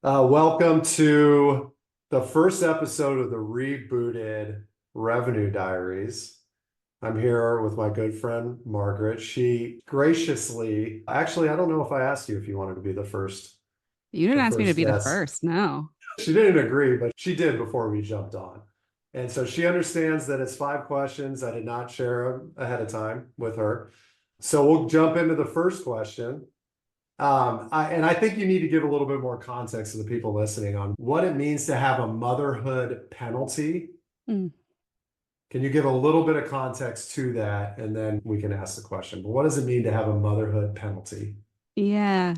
Welcome to the first episode of the rebooted Revenue Diaries. I'm here with my good friend Margaret. She graciously, actually, I don't know if I asked you if you wanted to be You the didn't ask me to first be the guest. first. No. She didn't agree, but she did before we jumped on. And so she understands that it's 5 questions. I did not share them ahead of time with her. So we'll jump into the first question. And I think you need to give a little bit more context to the people listening on what it means to have a motherhood penalty. Mm. Can you give a little bit of context to that? And then we can ask the question. But what does it mean to have a motherhood penalty? Yeah.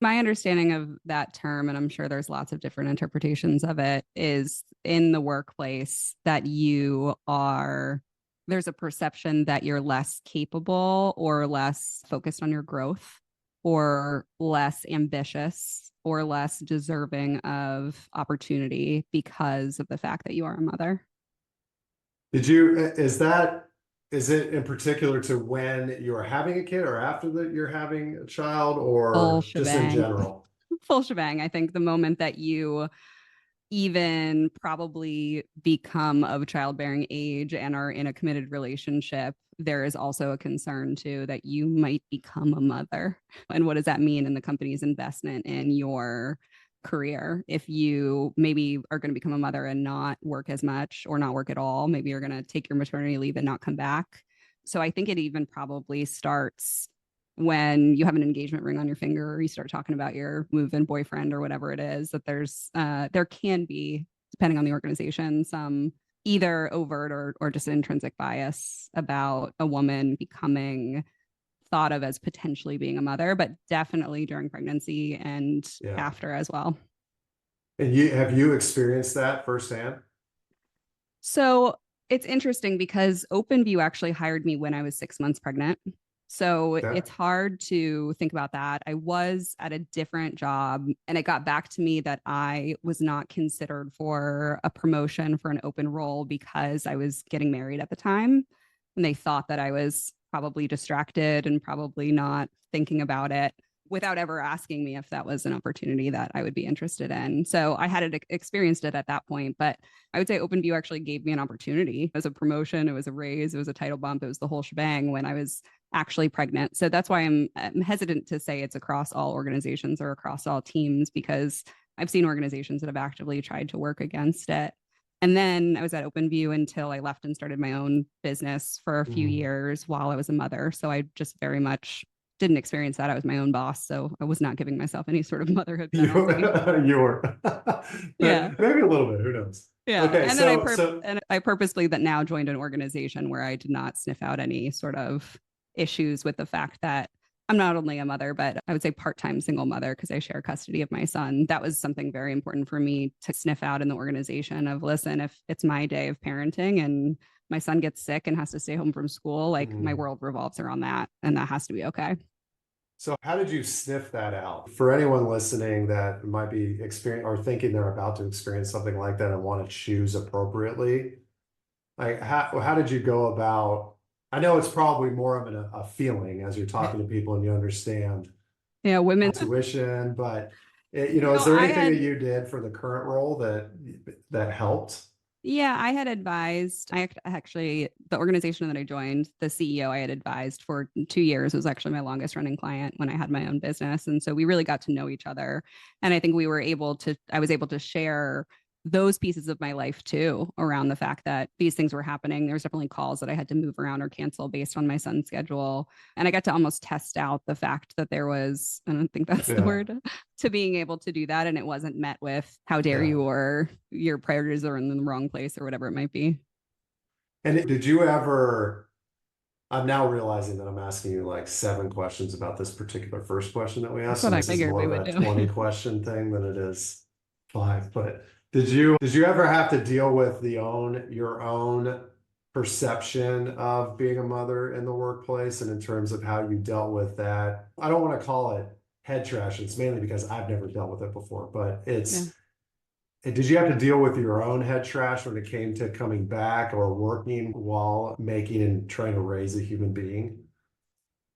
My understanding of that term, and I'm sure there's lots of different interpretations of it, is in the workplace that there's a perception that you're less capable or less focused on your growth or less ambitious or less deserving of opportunity because of the fact that you are a mother. Is it in particular to when you're having a kid or after that you're having a child Full or just in shebang. general? Full shebang. I think the moment that you even probably become of childbearing age and are in a committed relationship, there is also a concern too that you might become a mother. And what does that mean in the company's investment in your career? If you maybe are going to become a mother and not work as much or not work at all, maybe you're going to take your maternity leave and not come back. So I think it even probably starts when you have an engagement ring on your finger or you start talking about your move-in boyfriend or whatever it is, that there can be, depending on the organization, some either overt or just intrinsic bias about a woman becoming thought of as potentially being a mother, but definitely during pregnancy and Yeah. after as well. And have you experienced that firsthand? So it's interesting because OpenView actually hired me when I was 6 months pregnant. So Okay. it's hard to think about that. I was at a different job and it got back to me that I was not considered for a promotion for an open role because I was getting married at the time. And they thought that I was probably distracted and probably not thinking about it without ever asking me if that was an opportunity that I would be interested in. So I had experienced it at that point, but I would say OpenView actually gave me an opportunity. It was a promotion, it was a raise, it was a title bump, it was the whole shebang when I was actually pregnant. So that's why I'm hesitant to say it's across all organizations or across all teams because I've seen organizations that have actively tried to work against it. And then I was at OpenView until I left and started my own business for a few Mm. years while I was a mother. So I just very much didn't experience that. I was my own boss. So I was not giving myself any sort of motherhood You penalty. you were Yeah. maybe a little bit, who knows? Yeah. Okay, And I purposely that now joined an organization where I did not sniff out any sort of issues with the fact that I'm not only a mother, but I would say part-time single mother because I share custody of my son. That was something very important for me to sniff out in the organization of listen, if it's my day of parenting and my son gets sick and has to stay home from school, like my mm. world revolves around that and that has to be okay. So how did you sniff that out? For anyone listening that might be experiencing or thinking they're about to experience something like that and want to choose appropriately, like how did you go about? I know it's probably more of a feeling as you're talking to people and you understand Yeah, women. intuition, but You know, is there I anything that had you did for the current role that helped? Yeah, I had advised. Actually, the organization that I joined, the CEO, I had advised for 2 years. It was actually my longest running client when I had my own business. And so we really got to know each other. And I think I was able to share those pieces of my life too around the fact that these things were happening. There was definitely calls that I had to move around or cancel based on my son's schedule. And I got to almost test out the fact that I don't think that's the Yeah, word, to being able to do that. And it wasn't met with, how dare yeah. you, or your priorities are in the wrong place, or whatever it might be. And did you ever? I'm now realizing that I'm asking you like 7 questions about this particular first question that we That's asked, what and I this is figured more we of would a do. 20 question thing than it is five. But did you ever have to deal with your own perception of being a mother in the workplace and in terms of how you dealt with that? I don't want to call it head trash. It's mainly because I've never dealt with it before, but Yeah. did you have to deal with your own head trash when it came to coming back or working while making and trying to raise a human being?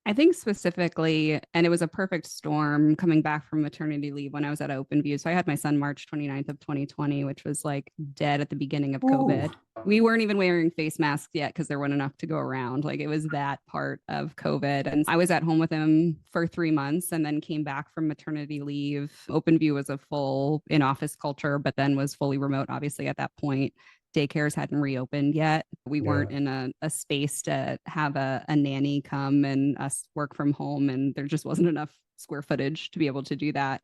I think specifically, and it was a perfect storm coming back from maternity leave when I was at Openview. So I had my son March 29th of 2020, which was like dead at the beginning of Ooh. COVID. We weren't even wearing face masks yet because there weren't enough to go around. Like it was that part of COVID. And I was at home with him for 3 months and then came back from maternity leave. Openview was a full in office culture, but then was fully remote, obviously, at that point. Daycares hadn't reopened yet. We weren't in a space to have a nanny come and us work from home. And there just wasn't enough square footage to be able to do that.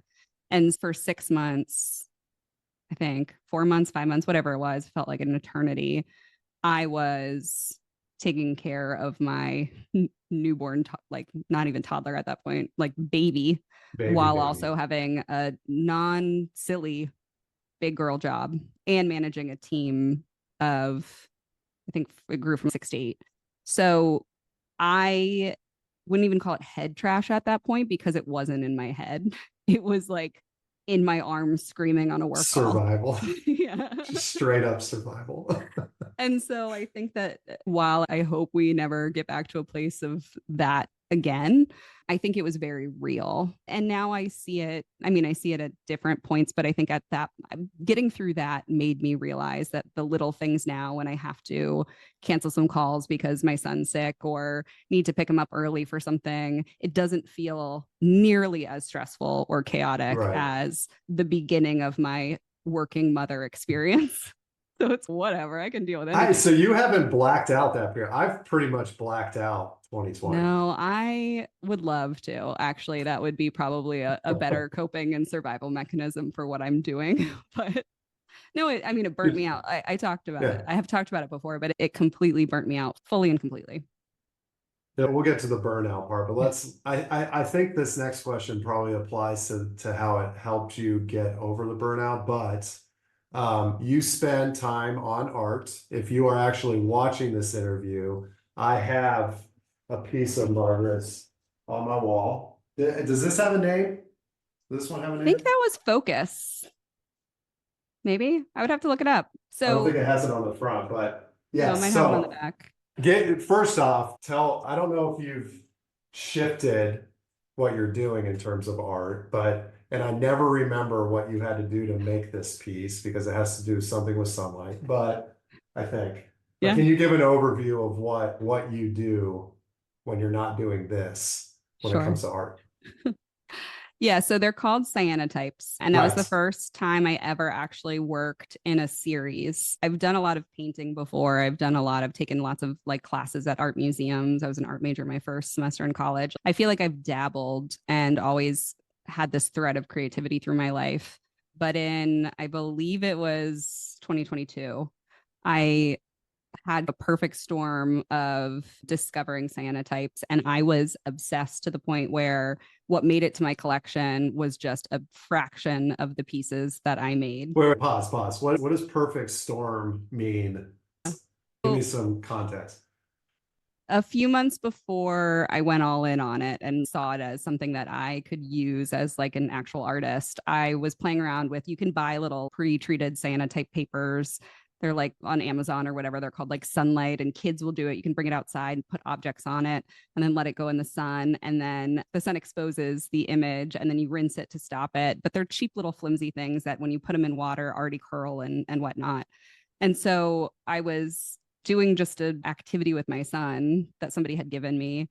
And for 6 months, I think 4 months, 5 months, whatever it was, felt like an eternity. I was taking care of my newborn, like not even toddler at that point, like baby, while Baby. also having a non silly big girl job and managing a team of, I think it grew from 6 to 8. So I wouldn't even call it head trash at that point because it wasn't in my head. It was like in my arms screaming on a work call. Survival. Yeah. Just straight up survival. And so I think that while I hope we never get back to a place of that again, I think it was very real. And now I see it. I mean, I see it at different points, but I think at that, getting through that made me realize that the little things now, when I have to cancel some calls because my son's sick or need to pick him up early for something, it doesn't feel nearly as stressful or chaotic Right. as the beginning of my working mother experience. So it's whatever. I can deal with anything. So you haven't blacked out that period. I've pretty much blacked out 2020. No, I would love to. Actually, that would be probably a better coping and survival mechanism for what I'm doing. But no, I mean, it burnt me out. I talked about it. I have talked about it before, but it completely burnt me out fully and completely. Yeah, we'll get to the burnout part, but I think this next question probably applies to how it helped you get over the burnout, but you spend time on art. If you are actually watching this interview, I have a piece of Margaret's on my wall. Does this have a name? Does this one have a I name? think that was Focus. Maybe I would have to look it up. I don't So think it has it on the front, but yeah. no, I might have it on the back. First off, I don't know if you've shifted what you're doing in terms of art, and I never remember what you had to do to make this piece because it has to do something with sunlight, but I think. Yeah. Can you give an overview of what you do when you're not doing this when it comes to art? Yeah, so they're called cyanotypes. And that was the first time I ever actually worked in a series. I've done a lot of painting before. I've taken lots of like classes at art museums. I was an art major my first semester in college. I feel like I've dabbled and always had this thread of creativity through my life. But I believe it was 2022, I had a perfect storm of discovering cyanotypes. And I was obsessed to the point where what made it to my collection was just a fraction of the pieces that I made. Wait, pause. What does perfect storm mean? Give me some context. A few months before I went all in on it and saw it as something that I could use as like an actual artist, I was playing around with, you can buy little pre-treated cyanotype papers. They're like on Amazon or whatever. They're called like Sunlight, and kids will do it. You can bring it outside and put objects on it and then let it go in the sun. And then the sun exposes the image and then you rinse it to stop it. But they're cheap little flimsy things that when you put them in water already curl and whatnot. And so I was doing just an activity with my son that somebody had given me.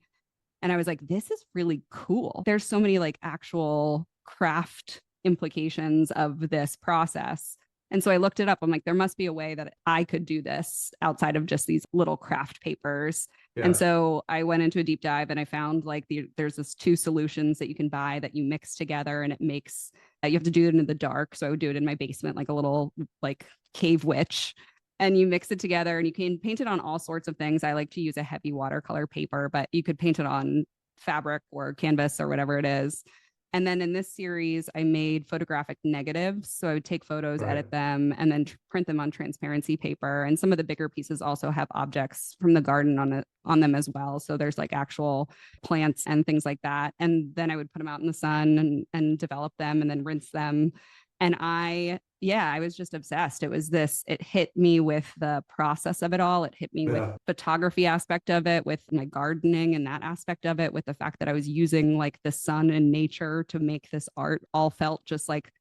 And I was like, this is really cool. There's so many like actual craft implications of this process. And so I looked it up. I'm like, there must be a way that I could do this outside of just these little craft papers. Yeah. And so I went into a deep dive and I found like there's this 2 solutions that you can buy that you mix together, and it makes, you have to do it in the dark. So I would do it in my basement, like a little like cave witch, and you mix it together and you can paint it on all sorts of things. I like to use a heavy watercolor paper, but you could paint it on fabric or canvas or whatever it is. And then in this series, I made photographic negatives. So I would take photos, edit them, and then print them on transparency paper. And some of the bigger pieces also have objects from the garden on them as well. So there's like actual plants and things like that. And then I would put them out in the sun and develop them and then rinse them. And I was just obsessed. It hit me with the process of it all. It hit me with Yeah. photography aspect of it, with my gardening and that aspect of it, with the fact that I was using like the sun and nature to make this art, all felt just like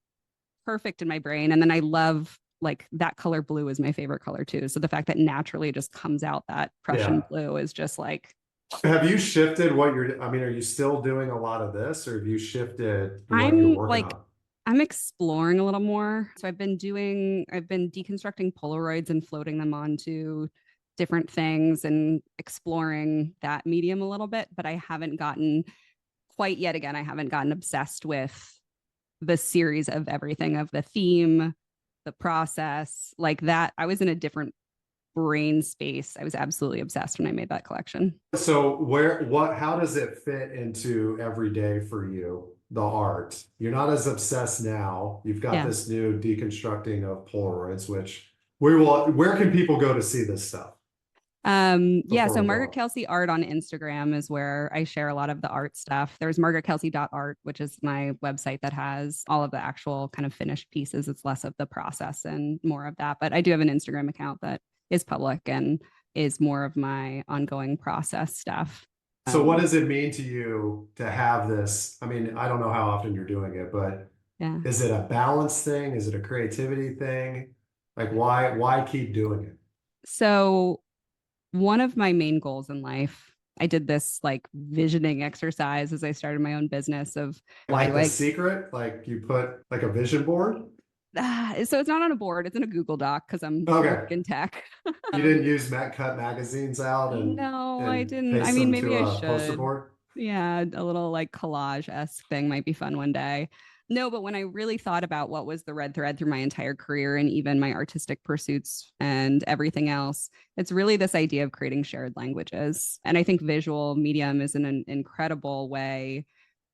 perfect in my brain. And then I love like that color blue is my favorite color too. So the fact that naturally it just comes out that Prussian Yeah. blue is just like Have you shifted what I mean, are you still doing a lot of this or have you shifted what you're I'm working like on? I'm exploring a little more. So I've been deconstructing Polaroids and floating them onto different things and exploring that medium a little bit, but I haven't gotten quite yet again, I haven't gotten obsessed with the series of everything of the theme, the process, like that. I was in a different brain space. I was absolutely obsessed when I made that collection. So how does it fit into every day for you, the art? You're not as obsessed now. You've got Yeah. this new deconstructing of Polaroids, which where can people go to see this stuff Yeah, before so we go Margaret on? Kelsey art on Instagram is where I share a lot of the art stuff. There's margaretkelsey.art, which is my website that has all of the actual kind of finished pieces. It's less of the process and more of that. But I do have an Instagram account that is public and is more of my ongoing process stuff. So what Um, does it mean to you to have this? I mean, I don't know how often you're doing it, but yeah. is it a balance thing? Is it a creativity thing? Like why keep doing it? So one of my main goals in life, I did this like visioning exercise as I started my own business of why Like do The I Secret? Like you put like a vision board? so it's not on a board, it's in a Google Doc because I'm working Okay. in tech. You didn't use cut magazines out No, I and didn't. I paste mean, them maybe to I a poster should. board? Yeah, a little like collage-esque thing might be fun one day. No, but when I really thought about what was the red thread through my entire career and even my artistic pursuits and everything else, it's really this idea of creating shared languages. And I think visual medium is an incredible way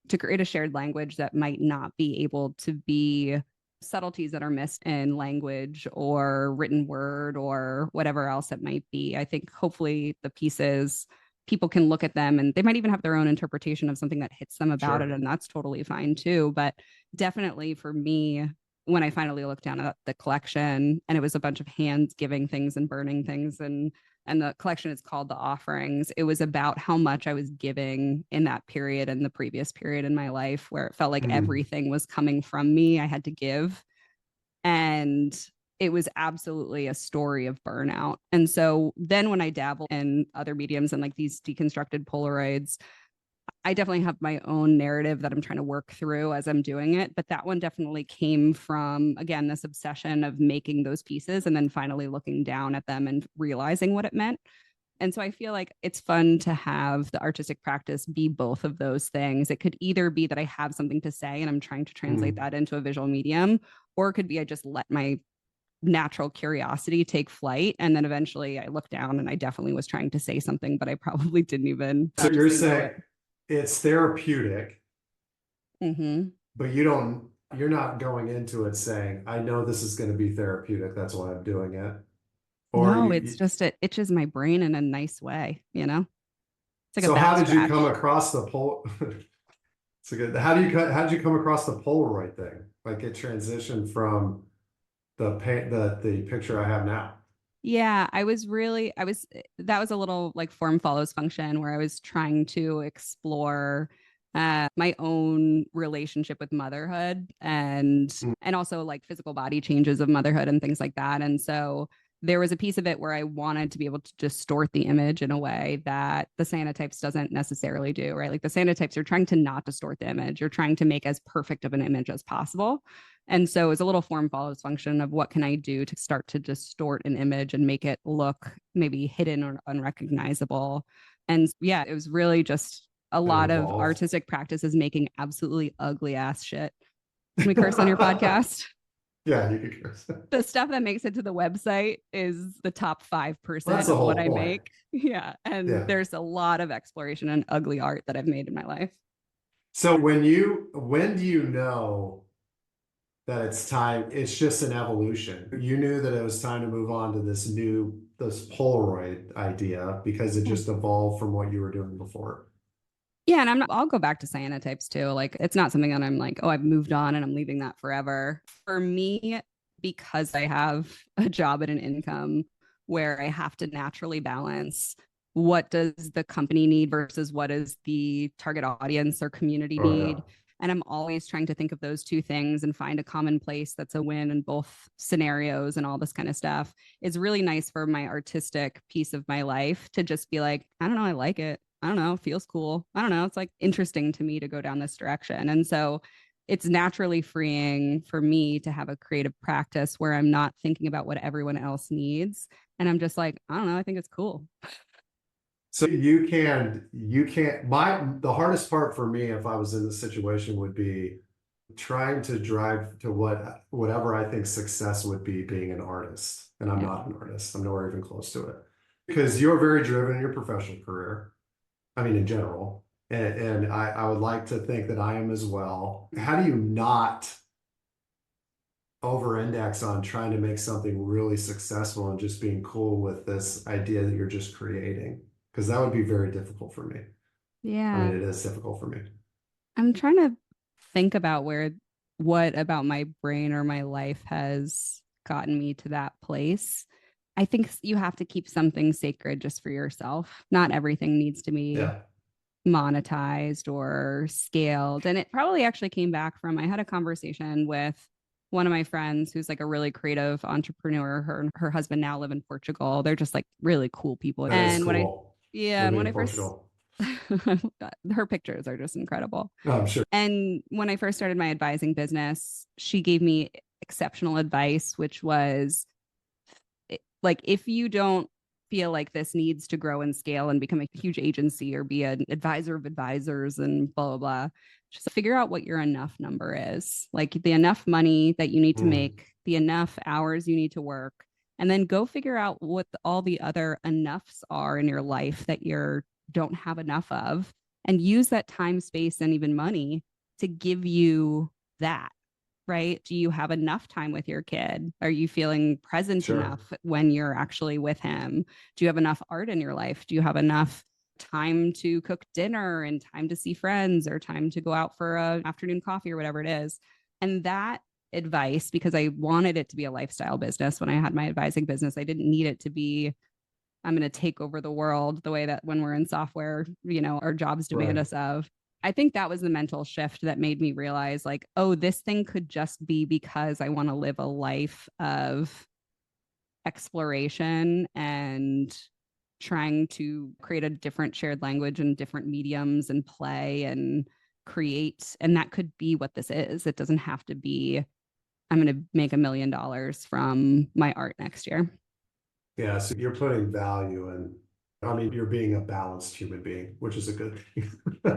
to create a shared language that might not be able to be subtleties that are missed in language or written word or whatever else it might be. I think hopefully the pieces people can look at them and they might even have their own interpretation of something that hits them about it, Sure. and that's totally fine too. But definitely for me, when I finally looked down at the collection and it was a bunch of hands giving things and burning things, and the collection is called The Offerings, it was about how much I was giving in that period and the previous period in my life where it felt like Mm. everything was coming from me. I had to give. And it was absolutely a story of burnout. And so then when I dabble in other mediums and like these deconstructed Polaroids, I definitely have my own narrative that I'm trying to work through as I'm doing it. But that one definitely came from, again, this obsession of making those pieces and then finally looking down at them and realizing what it meant. And so I feel like it's fun to have the artistic practice be both of those things. It could either be that I have something to say and I'm trying to translate Mm. that into a visual medium, or it could be I just let my natural curiosity take flight. And then eventually I looked down and I definitely was trying to say something, but I probably didn't even So you're consciously know saying it. it's therapeutic, Mm-hmm. but you're not going into it saying, I know this is going to be therapeutic. That's why I'm doing it. Or No, it's just it itches my brain in a nice way, you know? It's like a so back how did you come scratch. across the pole? It's a good, how did you come across the Polaroid thing? Like it transitioned from the picture I have now. Yeah, that was a little like form follows function where I was trying to explore my own relationship with motherhood Mm. and also like physical body changes of motherhood and things like that. And so there was a piece of it where I wanted to be able to distort the image in a way that the cyanotypes doesn't necessarily do, right? Like the cyanotypes, you're trying to not distort the image. You're trying to make as perfect of an image as possible. And so it's a little form follows function of what can I do to start to distort an image and make it look maybe hidden or unrecognizable. And yeah, it was really just a It lot of evolved. artistic practices making absolutely ugly ass shit. Can we curse on your podcast? Yeah, you could curse. The stuff that makes it to the website is the top That's 5% the of what whole I point. make. Yeah. And Yeah. there's a lot of exploration and ugly art that I've made in my life. So when do you know that it's time, it's just an evolution? You knew that it was time to move on to this Polaroid idea because it Yeah. just evolved from what you were doing before. Yeah, and I'll go back to cyanotypes too. Like it's not something that I'm like, oh, I've moved on and I'm leaving that forever. For me, because I have a job and an income where I have to naturally balance what does the company need versus what does the target audience or community Oh yeah. need. And I'm always trying to think of those two things and find a common place that's a win in both scenarios and all this kind of stuff. It's really nice for my artistic piece of my life to just be like, I don't know, I like it. I don't know, it feels cool. I don't know, it's like interesting to me to go down this direction. And so it's naturally freeing for me to have a creative practice where I'm not thinking about what everyone else needs. And I'm just like, I don't know, I think it's cool. So you can't, the hardest part for me if I was in this situation would be trying to drive to whatever I think success would be being an artist. And I'm Yeah. not an artist. I'm nowhere even close to it. Because you're very driven in your professional career. I mean, in general. And I would like to think that I am as well. How do you not over-index on trying to make something really successful and just being cool with this idea that you're just creating? Because that would be very difficult for me. I mean, Yeah. it is difficult for me. I'm trying to think about what about my brain or my life has gotten me to that place. I think you have to keep something sacred just for yourself. Not everything needs to be Yeah. monetized or scaled. And it probably actually came back from I had a conversation with one of my friends who's like a really creative entrepreneur. Her and her husband now live in Portugal. They're just like really cool people. That is And cool. yeah, and Living when in I first, Portugal. her pictures are just incredible. Oh, I'm sure. And when I first started my advising business, she gave me exceptional advice, which was like, if you don't feel like this needs to grow and scale and become a huge agency or be an advisor of advisors and blah, blah, blah, just figure out what your enough number is. Like the enough money that you need to Mm, make, the enough hours you need to work, and then go figure out what all the other enoughs are in your life that you're don't have enough of, and use that time, space, and even money to give you that. Right? Do you have enough time with your kid? Are you feeling present sure. enough when you're actually with him? Do you have enough art in your life? Do you have enough time to cook dinner and time to see friends or time to go out for a afternoon coffee or whatever it is? And that advice, because I wanted it to be a lifestyle business when I had my advising business, I didn't need it to be I'm going to take over the world the way that when we're in software, our jobs demand Right. us of. I think that was the mental shift that made me realize, like, oh, this thing could just be because I want to live a life of exploration and trying to create a different shared language and different mediums and play and create. And that could be what this is. It doesn't have to be, I'm going to make $1 million from my art next year. Yeah. So you're putting value in, I mean, you're being a balanced human being, which is a good thing.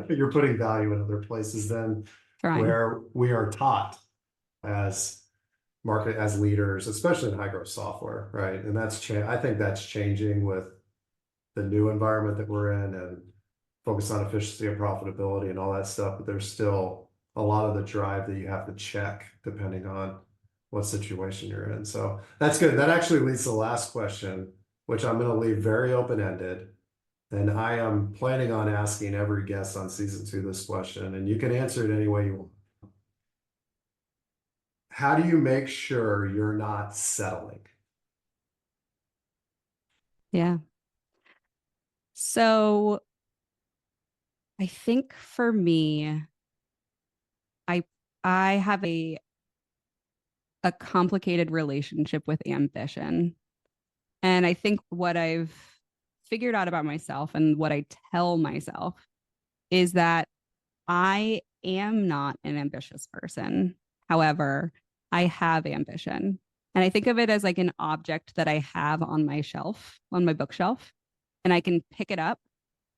You're putting value in other places than Trying. where we are taught as as leaders, especially in high growth software, right? And I think that's changing with the new environment that we're in and focus on efficiency and profitability and all that stuff. But there's still a lot of the drive that you have to check depending on what situation you're in. So that's good. That actually leads to the last question, which I'm going to leave very open-ended. And I am planning on asking every guest on season 2 this question, and you can answer it any way you want. How do you make sure you're not settling? Yeah. So I think for me, I I have a complicated relationship with ambition. And I think what I've figured out about myself and what I tell myself is that I am not an ambitious person. However, I have ambition. And I think of it as like an object that I have on my shelf, on my bookshelf, and I can pick it up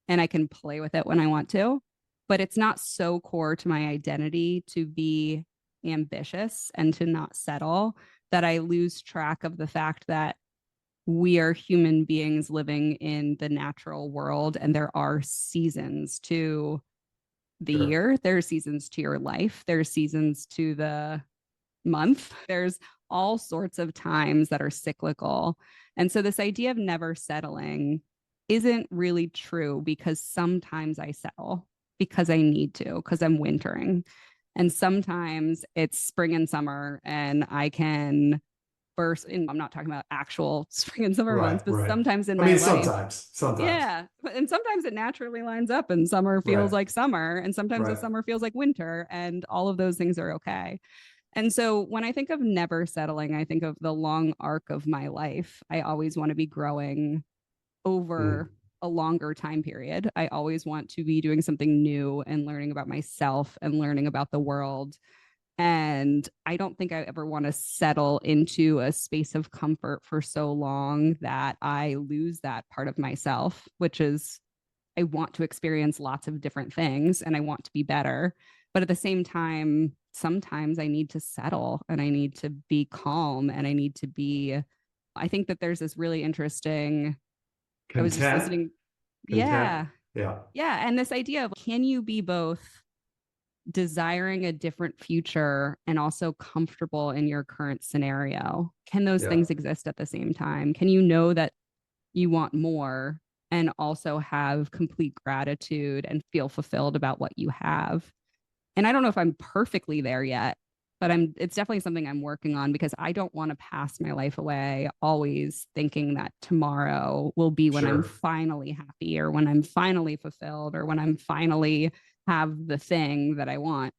and I can play with it when I want to. But it's not so core to my identity to be ambitious and to not settle that I lose track of the fact that we are human beings living in the natural world and there are seasons to the Sure. year, there are seasons to your life, there are seasons to the month, there's all sorts of times that are cyclical. And so this idea of never settling isn't really true because sometimes I settle because I need to, because I'm wintering. And sometimes it's spring and summer, and I can burst in. I'm not talking about actual spring and summer months, Right, but right. sometimes in I my mean, life, sometimes. yeah. And sometimes it naturally lines up, and summer feels Right, like summer, and sometimes the right. summer feels like winter, and all of those things are okay. And so when I think of never settling, I think of the long arc of my life. I always want to be growing Mm. over a longer time period. I always want to be doing something new and learning about myself and learning about the world. And I don't think I ever want to settle into a space of comfort for so long that I lose that part of myself, which is I want to experience lots of different things and I want to be better. But at the same time, sometimes I need to settle and I need to be calm and I need to be. I think that there's this really interesting. I was just Content, listening. content. Yeah. Yeah, Yeah. And this idea of can you be both desiring a different future and also comfortable in your current scenario? Can those yeah. things exist at the same time? Can you know that you want more and also have complete gratitude and feel fulfilled about what you have? And I don't know if I'm perfectly there yet, but it's definitely something I'm working on because I don't want to pass my life away always thinking that tomorrow will be when I'm Sure. finally happy or when I'm finally fulfilled or when I'm finally have the thing that I want.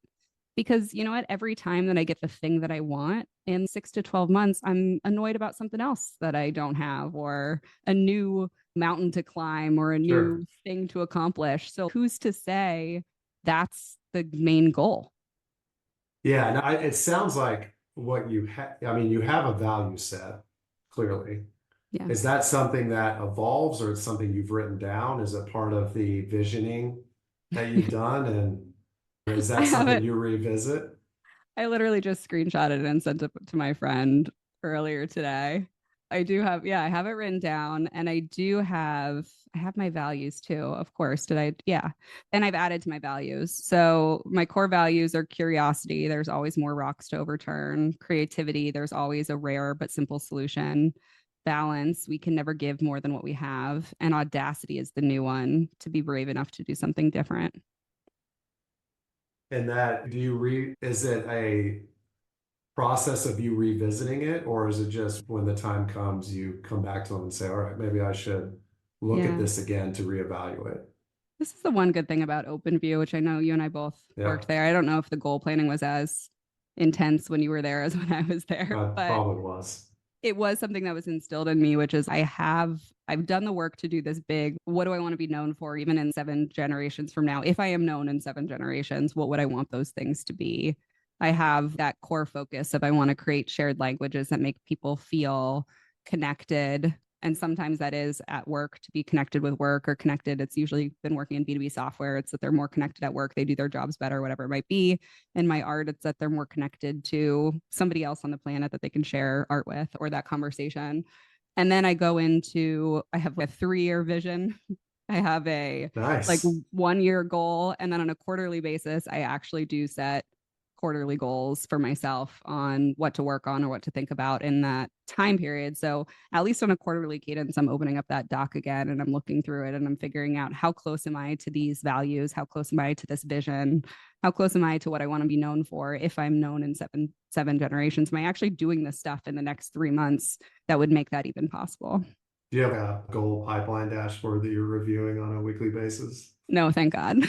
Because you know what? Every time that I get the thing that I want in 6 to 12 months, I'm annoyed about something else that I don't have or a new mountain to climb or a Sure. new thing to accomplish. So who's to say that's the main goal? Yeah, no, it sounds like what you have, I mean, you have a value set, clearly. Yeah. Is that something that evolves or it's something you've written down? Is it part of the visioning that you've done? And is I that have something it. you revisit? I literally just screenshotted it and sent it to my friend earlier today. I do have, yeah, I have it written down and I have my values too. Of course. Did I? Yeah. And I've added to my values. So my core values are curiosity. There's always more rocks to overturn. Creativity. There's always a rare but simple solution. Balance. We can never give more than what we have. And audacity is the new one to be brave enough to do something different. And that, is it a process of you revisiting it, or is it just when the time comes, you come back to them and say, all right, maybe I should look at Yeah. this again to reevaluate? This is the one good thing about OpenView, which I know you and I both Yeah, worked there. I don't know if the goal planning was as intense when you were there as when I was there, I but probably was. it was something that was instilled in me, which is I've done the work to do this big. What do I want to be known for, even in 7 generations from now? If I am known in 7 generations, what would I want those things to be? I have that core focus of I want to create shared languages that make people feel connected. And sometimes that is at work to be connected with work or connected. It's usually been working in B2B software. It's that they're more connected at work. They do their jobs better, whatever it might be. In my art, it's that they're more connected to somebody else on the planet that they can share art with or that conversation. And then I have a 3 year vision. I have a like Nice. 1 year goal. And then on a quarterly basis, I actually do set quarterly goals for myself on what to work on or what to think about in that time period. So at least on a quarterly cadence, I'm opening up that doc again and I'm looking through it and I'm figuring out how close am I to these values? How close am I to this vision? How close am I to what I want to be known for if I'm known in seven generations? Am I actually doing this stuff in the next 3 months that would make that even possible? Do you have a goal pipeline dashboard that you're reviewing on a weekly basis? No, thank God.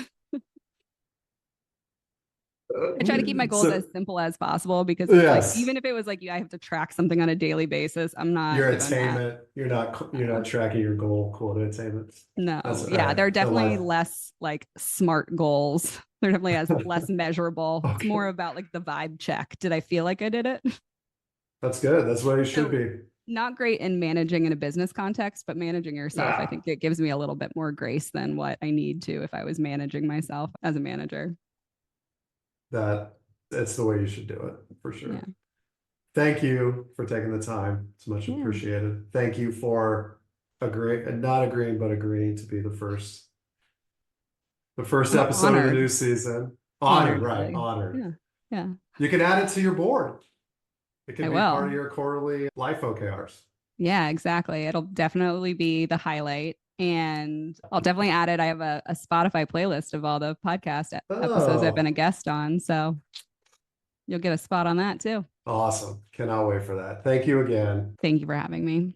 I try to keep my goals as So, simple as possible because it's like yes, even if it was like I have to track something on a daily basis, I'm not your doing that. attainment, you're No. not tracking your goal quota attainments. That's No. all Yeah, right. they're The definitely life. less like smart goals. They're definitely as less measurable. It's Okay. more about like the vibe check. Did I feel like I did it? That's good. That's what it should So be. not great in managing in a business context, but managing yourself, I Yeah. think it gives me a little bit more grace than what I need to if I was managing myself as a manager. That That's the way you should do it for Yeah. sure. Thank you for taking the time. It's much Yeah. appreciated. Thank you for not agreeing, but agreeing to be the first I'm episode of the new honored. season. Honored, Honored, right? really. Honored. Yeah. Yeah. You can add it to your board. It I can be part will. of your quarterly life OKRs. Yeah, exactly. It'll definitely be the highlight. And I'll definitely add it. I have a Spotify playlist of all the podcast episodes I've been Oh, a guest on. So you'll get a spot on that too. awesome. Cannot wait for that. Thank you again. Thank you for having me.